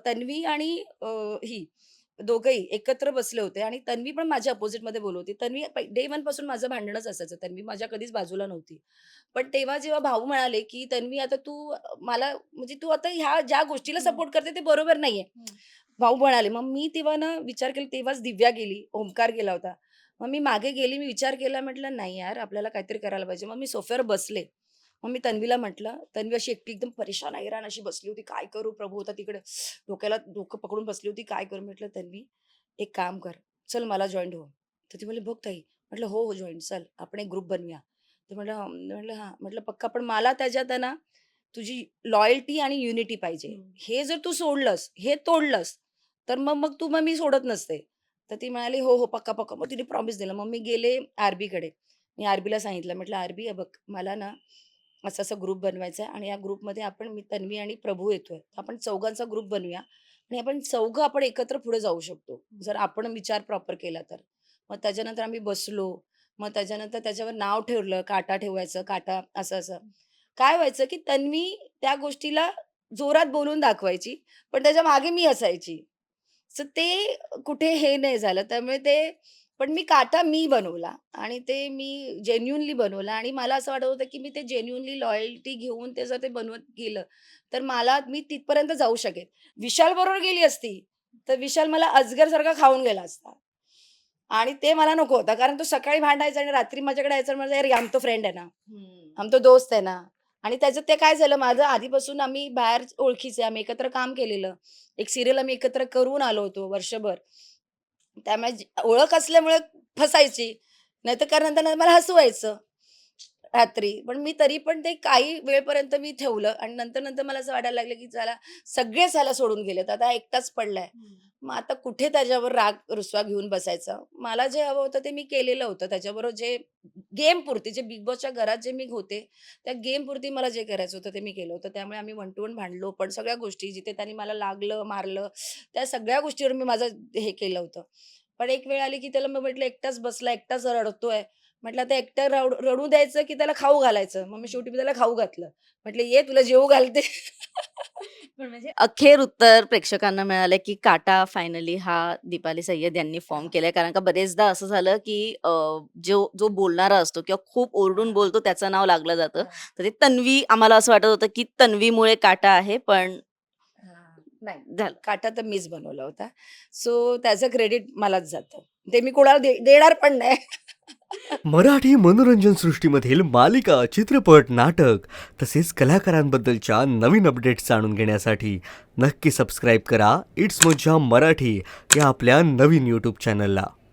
तन्वी आणि ही दोघंही एकत्र बसले होते आणि तन्वी पण माझ्या अपोझिटमध्ये बोलत होती. तन्वी डे वन पासून माझं भांडणच असायचं. तन्वी माझ्या कधीच बाजूला नव्हती. पण तेव्हा जेव्हा भाऊ म्हणाले, की "तन्वी आता तू मला म्हणजे तू आता ह्या ज्या गोष्टीला हं, सपोर्ट करते ते बरोबर नाहीये." हं. भाऊ म्हणाले. मग मी तेव्हा ना विचार केला तेव्हाच दिव्या गेली, ओमकार गेला होता. मग मी मागे गेली, मी विचार केला म्हटलं, "नाही यार, आपल्याला काहीतरी करायला पाहिजे." मग मी सोफ्यावर बसले. मग मी तन्वीला म्हटलं, तन्वी अशी एकटी एकदम परेशान, हैराण अशी बसली होती. "काय करू?" प्रभू होता तिकडे. डोक्याला डोकं पकडून बसली होती. "काय करू?" म्हटलं, "तन्वी, एक काम कर, चल मला जॉइन हो." तर ती म्हणली, "बघ ताई." म्हटलं, "हो, हो, जॉइन चल. आपण एक ग्रुप बनवूया." तर म्हटलं, "हां." म्हटलं, "पक्का." पण मला त्याच्यात आहे ना, तुझी लॉयल्टी आणि युनिटी पाहिजे. हं. हे जर तू सोडलंस, हे तोडलंस, तर मग मग तू मग मी सोडत नसते. तर ती म्हणाली, "हो, हो, पक्का, पक्का." मग तिने प्रॉमिस दिलं. मग मी गेले आरबीकडे. मी आरबीला सांगितलं, म्हटलं, "आरबी, हे बघ, मला ना असा-असा ग्रुप बनवायचा आहे आणि या ग्रुपमध्ये आपण मी, तन्वी आणि प्रभू येतोय. तर आपण चौघांचा ग्रुप बनवूया आणि आपण चौघं आपण एकत्र पुढे जाऊ शकतो. हं. जर आपण विचार प्रॉपर केला तर." मग त्याच्यानंतर आम्ही बसलो. मग त्याच्यानंतर त्याच्यावर नाव ठेवलं, काटा ठेवायचं, काटा असं-असं. काय व्हायचं, की तन्वी त्या गोष्टीला जोरात बोलून दाखवायची, पण त्याच्या मागे मी असायची. सो ते कुठे हे नाही झालं. त्यामुळे ते पण मी काटा मी बनवला आणि ते मी जेन्युइनली बनवला आणि मला असं वाटत होतं, की मी ते जेन्युइनली लॉयल्टी घेऊन ते जर ते बनवत गेलं, तर मी तिथपर्यंत जाऊ शकेन. विशालबरोबर गेली असती, तर विशाल मला अजगरसारखा खाऊन गेला असता. आणि ते मला नको होतं. कारण तो सकाळी भांडायचा आणि रात्री माझ्याकडे यायचा आणि म्हणायचा, "यार, हम तो फ्रेंड है ना, हं. हम तो दोस्त है ना." आणि त्याचं ते काय झालं, माझं आधीपासून आम्ही बाहेर ओळखीचे, आम्ही एकत्र काम केलेलं. एक सीरियल आम्ही एकत्र करून आलो होतो वर्षभर. त्यामुळे ओळख असल्यामुळे फसायची. नाहीतर कारण नंतर मला हसू व्हायचं रात्री. पण मी तरी पण ते काही वेळपर्यंत मी ठेवलं आणि नंतर-नंतर मला असं वाटायला लागलं, की चला सगळेच ह्याला सोडून गेलेत. आता हा एकटाच पडलाय. हं. मग आता कुठे त्याच्यावर राग रुसवा घेऊन बसायचा. मला जे हवं होतं ते मी केलेलं होतं. त्याच्याबरोबर जे गेमपुरती जे बिग बॉसच्या घरात जे मी होते, त्या गेमपुरती मला जे करायचं होतं ते मी केलं होतं. त्यामुळे आम्ही वन टू वन भांडलो. पण सगळ्या गोष्टी जिथे त्यांनी मला लागलं, मारलं, त्या सगळ्या गोष्टीवर मी माझं हे केलं होतं. पण एक वेळ आली, की त्याला मी म्हटलं, "एकटाच बसला, एकटाच रडतोय." म्हटलं, "आता एकटं रडू द्यायचं, की त्याला खाऊ घालायचं?" मग मी हं. शेवटी त्याला खाऊ घातलं. म्हटलं, "ये तुला जेवू घालते." पण म्हणजे अखेर उत्तर प्रेक्षकांना मिळालं, की काटा फायनली हा दीपाली सय्यद यांनी फॉर्म हां, केलाय. कारण का बरेचदा असं झालं, की जो जो बोलणारा असतो किंवा खूप ओरडून हां, बोलतो त्याचं नाव लागलं जातं. हां, तर ते तन्वी आम्हाला असं वाटत होतं, की तन्वीमुळे काटा आहे, पण हां. नाही, झालं. काटा तर मीच बनवला होता. सो त्याचं क्रेडिट मलाच जातं. ते मी कोणाला देणार पण नाही. मराठी मनोरंजन सृष्टीमधील मालिका, चित्रपट, नाटक तसेच कलाकारांबद्दलच्या नवीन अपडेट्स जाणून घेण्यासाठी नक्की सबस्क्राईब करा इट्स मज्जा मराठी या आपल्या नवीन यूट्यूब चॅनलला.